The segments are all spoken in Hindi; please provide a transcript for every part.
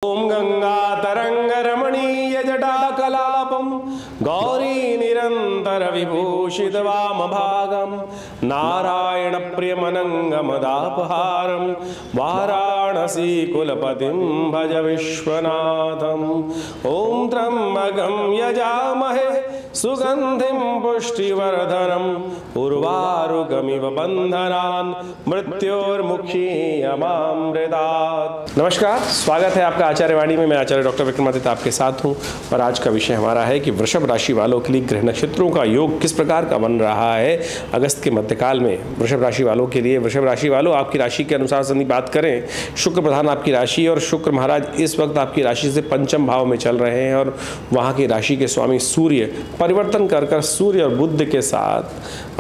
ओम गंगा तरंग रमणीय जटाकलापम गौरी निरंतर विभूषित वाम भागम नारायण प्रियमनंगमदापहारम वाराणसी कुलपतिम भज विश्वनाथम। ओम त्र्यंबकं यजामहे सुगंधिम पुष्टिवर्धनम उर्वारुकमिव बंधनान् मृत्योर्मुक्षीयमामृतात्। नमस्कार, स्वागत है आपका आचार्य वाणी में। मैं आचार्य डॉक्टर विक्रमादित्य आपके साथ हूं और आज का विषय हमारा है कि वृषभ राशि वालों के लिए ग्रह नक्षत्रों का योग किस प्रकार का बन रहा है अगस्त के मध्यकाल में। वृषभ राशि वालों के लिए, वृषभ राशि वालों, आपकी राशि के अनुसार से बात करें, शुक्र प्रधान आपकी राशि और शुक्र महाराज इस वक्त आपकी राशि से पंचम भाव में चल रहे हैं और वहाँ की राशि के स्वामी सूर्य परिवर्तन कर सूर्य और बुध के साथ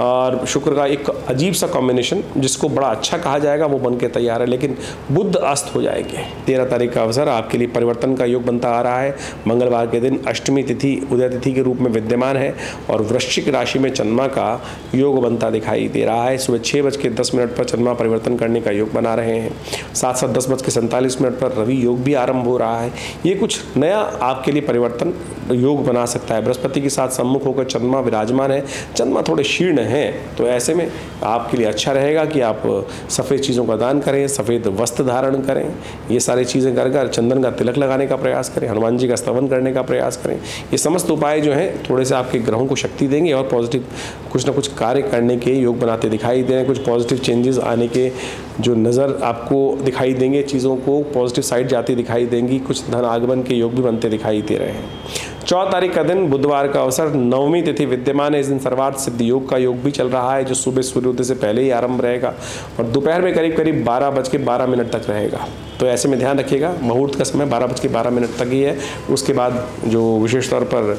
और शुक्र का एक अजीब सा कॉम्बिनेशन जिसको बड़ा अच्छा कहा जाएगा वो बन के तैयार है, लेकिन बुध अस्त हो जाएंगे। 13 तारीख का अवसर आपके लिए परिवर्तन का योग बनता आ रहा है। मंगलवार के दिन अष्टमी तिथि उदय तिथि के रूप में विद्यमान है और वृश्चिक राशि में चंद्रमा का योग बनता दिखाई दे रहा है। सुबह 6:10 पर चंद्रमा परिवर्तन करने का योग बना रहे हैं। साथ 10:47 पर रवि योग भी आरंभ हो रहा है। ये कुछ नया आपके लिए परिवर्तन योग बना सकता है। बृहस्पति के साथ सम्मुख होकर चंद्रमा विराजमान है। चंद्रमा थोड़े शीर्ण हैं, तो ऐसे में आपके लिए अच्छा रहेगा कि आप सफ़ेद चीज़ों का दान करें, सफ़ेद वस्त्र धारण करें, ये सारी चीज़ें कर चंदन का तिलक लगाने का प्रयास करें, हनुमान जी का स्तवन करने का प्रयास करें। ये समस्त उपाय जो हैं थोड़े से आपके ग्रहों को शक्ति देंगे और पॉजिटिव कुछ ना कुछ कार्य करने के योग बनाते दिखाई दे रहे हैं। कुछ पॉजिटिव चेंजेस आने के जो नज़र आपको दिखाई देंगे, चीज़ों को पॉजिटिव साइड जाती दिखाई देंगी। कुछ धन आगमन के योग भी बनते दिखाई दे रहे हैं। 14 तारीख का दिन बुधवार का अवसर, नवमी तिथि विद्यमान है। इस दिन सर्वार्थ सिद्धि योग का योग भी चल रहा है जो सुबह सूर्योदय से पहले ही आरंभ रहेगा और दोपहर में करीब 12:12 तक रहेगा। तो ऐसे में ध्यान रखिएगा, मुहूर्त का समय 12:12 तक ही है। उसके बाद जो विशेष तौर पर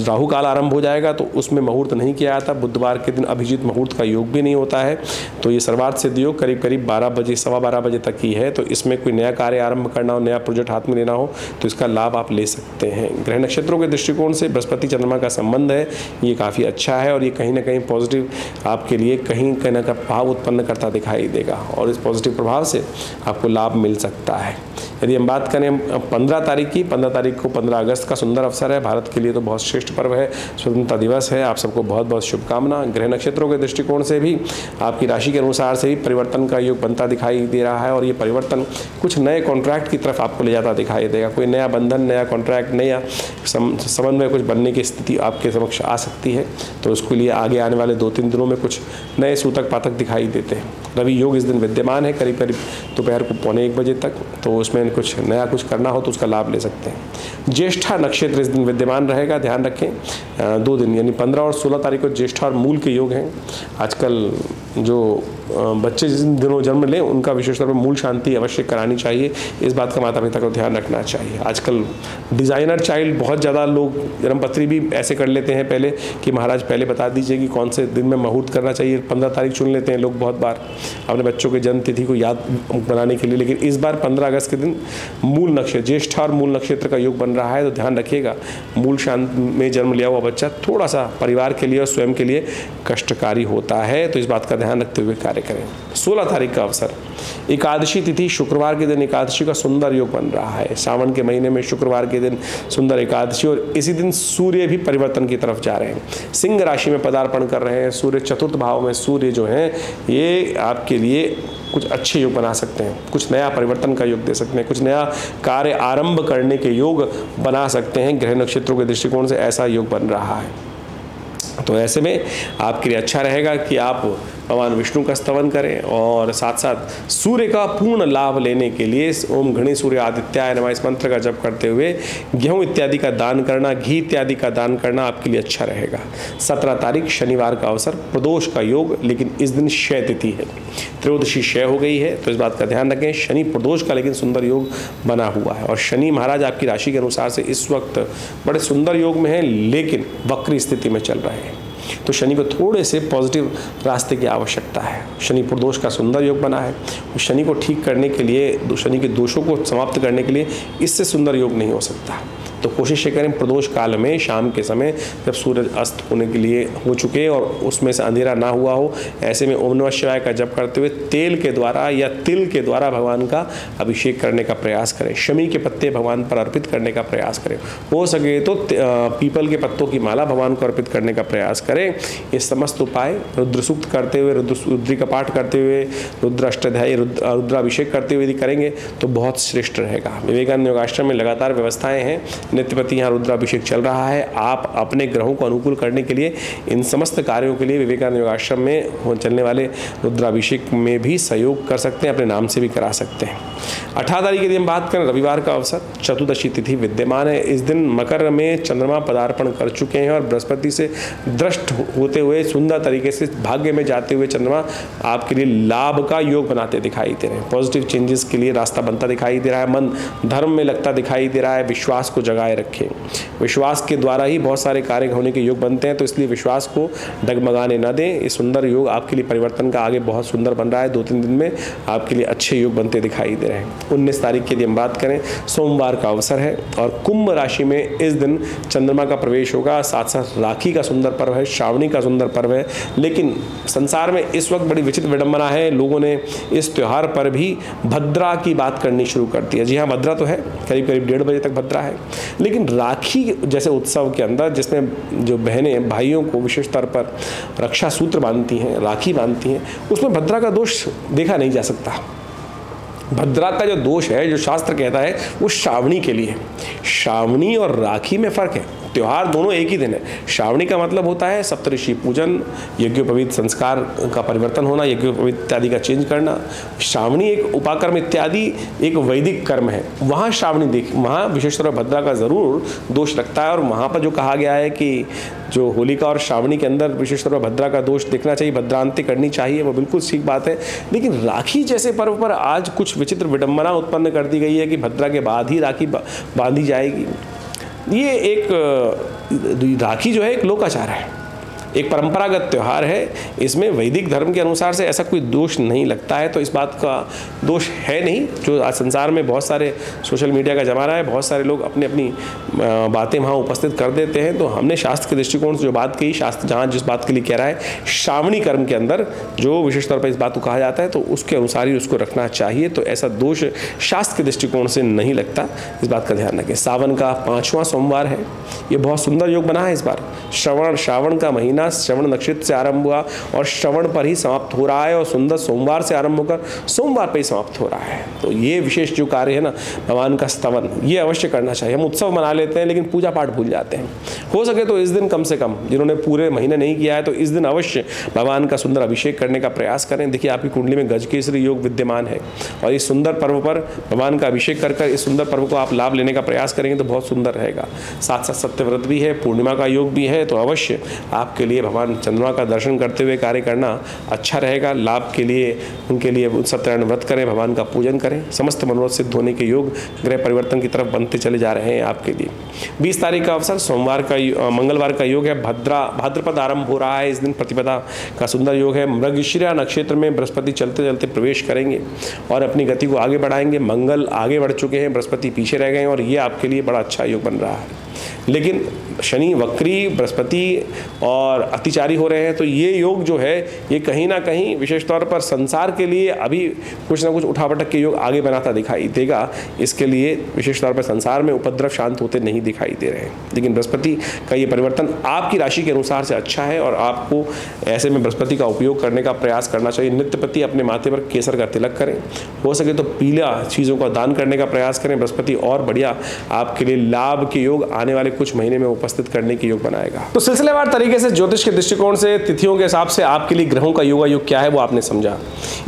राहु काल आरंभ हो जाएगा तो उसमें मुहूर्त नहीं किया जाता। बुधवार के दिन अभिजीत मुहूर्त का योग भी नहीं होता है। तो ये सर्वार्थ सिद्धि योग करीब 12:15 बजे तक ही है। तो इसमें कोई नया कार्य आरंभ करना हो, नया प्रोजेक्ट हाथ में लेना हो तो इसका लाभ आप ले सकते हैं। ग्रह नक्षत्रों के दृष्टिकोण से बृहस्पति चंद्रमा का संबंध है, ये काफ़ी अच्छा है और ये कहीं ना कहीं पॉजिटिव आपके लिए कहीं ना कहीं प्रभाव उत्पन्न करता दिखाई देगा और इस पॉजिटिव प्रभाव से आपको लाभ मिल सकता है। यदि हम बात करें 15 तारीख की, 15 तारीख को 15 अगस्त का सुंदर अवसर है। भारत के लिए तो बहुत श्रेष्ठ पर्व है, स्वतंत्रता दिवस है। आप सबको बहुत बहुत शुभकामना। ग्रह नक्षत्रों के दृष्टिकोण से भी आपकी राशि के अनुसार से भी परिवर्तन का योग बनता दिखाई दे रहा है और ये परिवर्तन कुछ नए कॉन्ट्रैक्ट की तरफ आपको ले जाता दिखाई देगा। कोई नया बंधन, नया कॉन्ट्रैक्ट, नया संबंध में कुछ बनने की स्थिति आपके समक्ष आ सकती है। तो उसके लिए आगे आने वाले 2-3 दिनों में कुछ नए सूतक पातक दिखाई देते हैं। रवि योग इस दिन विद्यमान है करीब दोपहर को 12:45 बजे तक। तो उसमें कुछ नया कुछ करना हो तो उसका लाभ ले सकते हैं। ज्येष्ठा नक्षत्र इस दिन विद्यमान रहेगा, ध्यान रखें। 2 दिन यानी 15 और 16 तारीख को ज्येष्ठा और मूल के योग हैं। आजकल जो बच्चे जिन दिनों जन्म लें उनका विशेष तौर पर मूल शांति अवश्य करानी चाहिए। इस बात का माता पिता को ध्यान रखना चाहिए। आजकल डिज़ाइनर चाइल्ड बहुत ज़्यादा लोग जन्मपत्री भी ऐसे कर लेते हैं पहले कि महाराज पहले बता दीजिए कि कौन से दिन में मुहूर्त करना चाहिए। 15 तारीख चुन लेते हैं लोग बहुत बार अपने बच्चों के जन्म तिथि को याद बनाने के लिए, लेकिन इस बार 15 अगस्त के दिन मूल नक्षत्र, ज्येष्ठा और मूल नक्षत्र का योग बन रहा है। तो ध्यान रखिएगा, मूल शांत में जन्म लिया हुआ बच्चा थोड़ा सा परिवार के लिए और स्वयं के लिए कष्टकारी होता है, तो इस बात का ध्यान रखते हुए कार्य करें। 16 तारीख का अवसर, एकादशी तिथि शुक्रवार के दिन एकादशी का सुंदर योग बन रहा है। सावन के महीने में शुक्रवार के दिन सुंदर एकादशी और इसी दिन सूर्य भी परिवर्तन की तरफ जा रहे हैं, सिंह राशि में पदार्पण कर रहे हैं। सूर्य चतुर्थ भाव में सूर्य जो हैं ये आपके लिए कुछ अच्छे योग बना सकते हैं, कुछ नया परिवर्तन का योग दे सकते हैं, कुछ नया कार्य आरंभ करने के योग बना सकते हैं। ग्रह नक्षत्रों के दृष्टिकोण से ऐसा योग बन रहा है। तो ऐसे में आपके लिए अच्छा रहेगा कि आप भगवान विष्णु का स्तवन करें और साथ साथ सूर्य का पूर्ण लाभ लेने के लिए ओम घृणी सूर्य आदित्याय नमः इस मंत्र का जप करते हुए गेहूं इत्यादि का दान करना, घी इत्यादि का दान करना आपके लिए अच्छा रहेगा। 17 तारीख शनिवार का अवसर, प्रदोष का योग, लेकिन इस दिन क्षय तिथि है, त्रयोदशी क्षय हो गई है, तो इस बात का ध्यान रखें। शनि प्रदोष का लेकिन सुंदर योग बना हुआ है और शनि महाराज आपकी राशि के अनुसार से इस वक्त बड़े सुंदर योग में है, लेकिन वक्री स्थिति में चल रहे हैं। तो शनि को थोड़े से पॉजिटिव रास्ते की आवश्यकता है। शनि प्रदोष का सुंदर योग बना है, शनि को ठीक करने के लिए, शनि के दोषों को समाप्त करने के लिए इससे सुंदर योग नहीं हो सकता। तो कोशिश ये करें प्रदोष काल में शाम के समय जब सूरज अस्त होने के लिए हो चुके और उसमें से अंधेरा ना हुआ हो, ऐसे में ओम नमः शिवाय का जप करते हुए तेल के द्वारा या तिल के द्वारा भगवान का अभिषेक करने का प्रयास करें। शमी के पत्ते भगवान पर अर्पित करने का प्रयास करें। हो सके तो पीपल के पत्तों की माला भगवान को अर्पित करने का प्रयास करें। ये समस्त उपाय रुद्र सूक्त करते हुए, रुद्री का पाठ करते हुए, रुद्र अष्टाध्यायी, रुद्राभिषेक करते हुए यदि करेंगे तो बहुत श्रेष्ठ रहेगा। विवेकानंद योगाश्रम में लगातार व्यवस्थाएं हैं, नित्यपति यहाँ रुद्राभिषेक चल रहा है। आप अपने ग्रहों को अनुकूल करने के लिए इन समस्त कार्यों के लिए विवेकानंद योगाश्रम में चलने वाले रुद्राभिषेक में भी सहयोग कर सकते हैं, अपने नाम से भी करा सकते हैं। 18 तारीख की हम बात करें, रविवार का अवसर, चतुर्दशी तिथि विद्यमान है। इस दिन मकर में चंद्रमा पदार्पण कर चुके हैं और बृहस्पति से दृष्ट होते हुए सुंदर तरीके से भाग्य में जाते हुए चंद्रमा आपके लिए लाभ का योग बनाते दिखाई दे रहे हैं। पॉजिटिव चेंजेस के लिए रास्ता बनता दिखाई दे रहा है। मन धर्म में लगता दिखाई दे रहा है। विश्वास को जगाए रखें। विश्वास के द्वारा ही बहुत सारे कार्य होने के योग बनते हैं, तो इसलिए विश्वास को डगमगाने न दें। ये सुंदर योग आपके लिए परिवर्तन का आगे बहुत सुंदर बन रहा है। 2-3 दिन में आपके लिए अच्छे योग बनते दिखाई दे रहे हैं। 19 तारीख की यदि हम बात करें, सोमवार का अवसर है और कुंभ राशि में इस दिन चंद्रमा का प्रवेश होगा। साथ साथ राखी का सुंदर पर्व है, श्रावणी का सुंदर पर्व है। लेकिन संसार में इस वक्त बड़ी विचित्र विडंबना है, लोगों ने इस त्योहार पर भी भद्रा की बात करनी शुरू कर दी है। जी हाँ, भद्रा तो है, करीब 1:30 बजे तक भद्रा है, लेकिन राखी जैसे उत्सव के अंदर जिसमें जो बहनें भाइयों को विशेष तौर पर रक्षा सूत्र बांधती हैं, राखी बांधती हैं, उसमें भद्रा का दोष देखा नहीं जा सकता। भद्रा का जो दोष है, जो शास्त्र कहता है, वो श्रावणी के लिए। श्रावणी और राखी में फर्क है। त्योहार दोनों एक ही दिन है। श्रावणी का मतलब होता है सप्तऋषि पूजन, यज्ञोपवीत संस्कार का परिवर्तन होना, यज्ञोपवीत इत्यादि का चेंज करना। श्रावणी एक उपाकर्म इत्यादि एक वैदिक कर्म है। वहाँ श्रावणी वहाँ विशेषतौर भद्रा का ज़रूर दोष लगता है। और वहाँ पर जो कहा गया है कि जो होलिका और श्रावणी के अंदर विशेषतौर भद्रा का दोष देखना चाहिए, भद्रांति करनी चाहिए, वो बिल्कुल ठीक बात है। लेकिन राखी जैसे पर्व पर आज कुछ विचित्र विडंबना उत्पन्न कर दी गई है कि भद्रा के बाद ही राखी बांधी जाएगी। ये एक राखी जो है एक लोकाचार है, एक परंपरागत त्यौहार है। इसमें वैदिक धर्म के अनुसार से ऐसा कोई दोष नहीं लगता है, तो इस बात का दोष है नहीं। जो आज संसार में बहुत सारे सोशल मीडिया का ज़माना है, बहुत सारे लोग अपनी अपनी बातें वहाँ उपस्थित कर देते हैं। तो हमने शास्त्र के दृष्टिकोण से जो बात कही, शास्त्र जहाँ जिस बात के लिए कह रहा है, श्रावणी कर्म के अंदर जो विशेष तौर पर इस बात को कहा जाता है, तो उसके अनुसार ही उसको रखना चाहिए। तो ऐसा दोष शास्त्र के दृष्टिकोण से नहीं लगता, इस बात का ध्यान रखें। सावन का 5वां सोमवार है, ये बहुत सुंदर योग बना है इस बार। श्रावण का महीना श्रवण नक्षत्र से आरंभ हुआ और श्रवण पर ही समाप्त हो रहा है और सुंदर सोमवार से आरंभ होकर सोमवार पर ही समाप्त हो रहा है। तो ये विशेष जो कार्य है ना, भगवान का स्तवन, ये अवश्य करना चाहिए। हम उत्सव मना लेते हैं लेकिन पूजा पाठ भूल जाते हैं। हो सके तो इस दिन कम से कम, जिन्होंने पूरे महीने नहीं किया है, तो इस दिन अवश्य भगवान का सुंदर अभिषेक करने का प्रयास करें। देखिए, आपकी कुंडली में गजकेसरी योग विद्यमान है और इस सुंदर पर्व पर भगवान का अभिषेक कर इस सुंदर पर्व को आप लाभ लेने का प्रयास करेंगे तो बहुत सुंदर रहेगा। साथ साथ सत्यव्रत भी है, पूर्णिमा का योग भी है, तो अवश्य आपके लिए भगवान चंद्रमा का दर्शन करते हुए कार्य करना अच्छा रहेगा। लाभ के लिए उनके लिए सत्यनारायण व्रत करें, भगवान का पूजन करें। समस्त मनोरथ सिद्ध होने के योग ग्रह परिवर्तन की तरफ बनते चले जा रहे हैं आपके लिए। 20 तारीख का अवसर, सोमवार का मंगलवार का योग है। भाद्रपद आरंभ हो रहा है। इस दिन प्रतिपदा का सुंदर योग है। मृगशिरा नक्षत्र में बृहस्पति चलते चलते प्रवेश करेंगे और अपनी गति को आगे बढ़ाएंगे। मंगल आगे बढ़ चुके हैं, बृहस्पति पीछे रह गए हैं और ये आपके लिए बड़ा अच्छा योग बन रहा है। लेकिन शनि वक्री, बृहस्पति और अतिचारी हो रहे हैं, तो ये योग जो है ये कहीं ना कहीं विशेष तौर पर संसार के लिए अभी कुछ ना कुछ उठापटक के योग आगे बनाता दिखाई देगा। इसके लिए विशेष तौर पर संसार में उपद्रव शांत होते नहीं दिखाई दे रहे हैं। लेकिन बृहस्पति का ये परिवर्तन आपकी राशि के अनुसार से अच्छा है और आपको ऐसे में बृहस्पति का उपयोग करने का प्रयास करना चाहिए। नित्यपति अपने माथे पर केसर का तिलक करें, हो सके तो पीला चीज़ों का दान करने का प्रयास करें। बृहस्पति और बढ़िया आपके लिए लाभ के योग आने वाले कुछ महीने में उपस्थित करने के योग बनाएगा। तो सिलसिलेवार तरीके से ज्योतिष के दृष्टिकोण से तिथियों के हिसाब से आपके लिए ग्रहों का योग क्या है वो आपने समझा।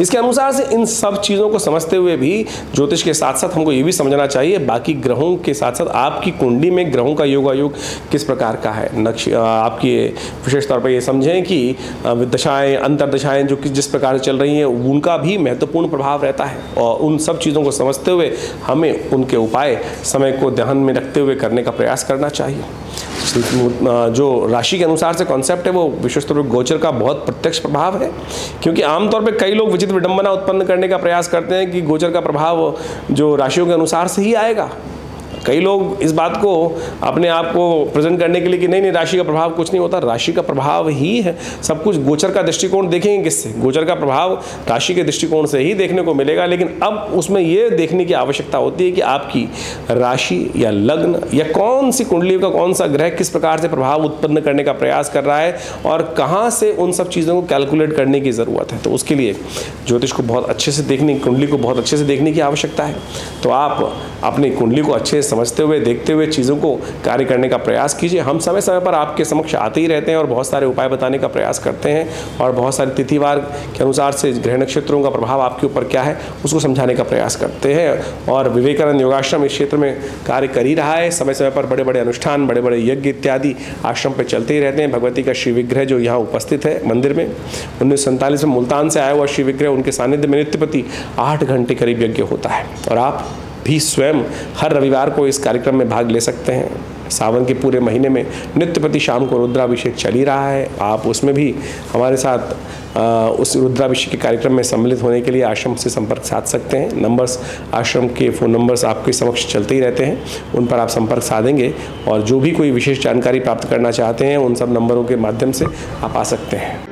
इसके अनुसार से इन सब चीज़ों को समझते हुए भी ज्योतिष के साथ साथ हमको ये भी समझना चाहिए बाकी ग्रहों के साथ साथ आपकी कुंडली में ग्रहों का योग किस प्रकार का है। आपकी विशेष तौर पर ये समझें कि दशाएं, अंतर्दशाएं जो कि जिस प्रकार से चल रही हैं उनका भी महत्वपूर्ण प्रभाव रहता है और उन सब चीज़ों को समझते हुए हमें उनके उपाय समय को ध्यान में रखते हुए करने का प्रयास करना करना चाहिए। जो राशि के अनुसार से कॉन्सेप्ट है वो विशेष तौर पर गोचर का बहुत प्रत्यक्ष प्रभाव है, क्योंकि आमतौर पे कई लोग विचित्र विडंबना उत्पन्न करने का प्रयास करते हैं कि गोचर का प्रभाव जो राशियों के अनुसार से ही आएगा। कई लोग इस बात को अपने आप को प्रेजेंट करने के लिए कि नहीं राशि का प्रभाव कुछ नहीं होता, राशि का प्रभाव ही है सब कुछ। गोचर का दृष्टिकोण देखेंगे किससे? गोचर का प्रभाव राशि के दृष्टिकोण से ही देखने को मिलेगा, लेकिन अब उसमें यह देखने की आवश्यकता होती है कि आपकी राशि या लग्न या कौन सी कुंडली का कौन सा ग्रह किस प्रकार से प्रभाव उत्पन्न करने का प्रयास कर रहा है और कहाँ से उन सब चीज़ों को कैलकुलेट करने की ज़रूरत है। तो उसके लिए ज्योतिष को बहुत अच्छे से देखने, कुंडली को बहुत अच्छे से देखने की आवश्यकता है। तो आप अपनी कुंडली को अच्छे से समझते हुए, देखते हुए चीज़ों को कार्य करने का प्रयास कीजिए। हम समय समय पर आपके समक्ष आते ही रहते हैं और बहुत सारे उपाय बताने का प्रयास करते हैं और बहुत सारे तिथिवार के अनुसार से ग्रह नक्षत्रों का प्रभाव आपके ऊपर क्या है उसको समझाने का प्रयास करते हैं। और विवेकानंद योगाश्रम इस क्षेत्र में कार्य कर ही रहा है। समय समय पर बड़े बड़े अनुष्ठान, बड़े बड़े यज्ञ इत्यादि आश्रम पर चलते ही रहते हैं। भगवती का श्री विग्रह जो यहाँ उपस्थित है मंदिर में, 1947 में मुल्तान से आया हुआ श्री विग्रह, उनके सानिध्य में नित्य प्रति 8 घंटे करीब यज्ञ होता है। और आप भी स्वयं हर रविवार को इस कार्यक्रम में भाग ले सकते हैं। सावन के पूरे महीने में नित्य प्रति शाम को रुद्राभिषेक चल ही रहा है। आप उसमें भी हमारे साथ उस रुद्राभिषेक के कार्यक्रम में सम्मिलित होने के लिए आश्रम से संपर्क साध सकते हैं। नंबर्स, आश्रम के फ़ोन नंबर्स आपके समक्ष चलते ही रहते हैं, उन पर आप संपर्क साधेंगे और जो भी कोई विशेष जानकारी प्राप्त करना चाहते हैं उन सब नंबरों के माध्यम से आप आ सकते हैं।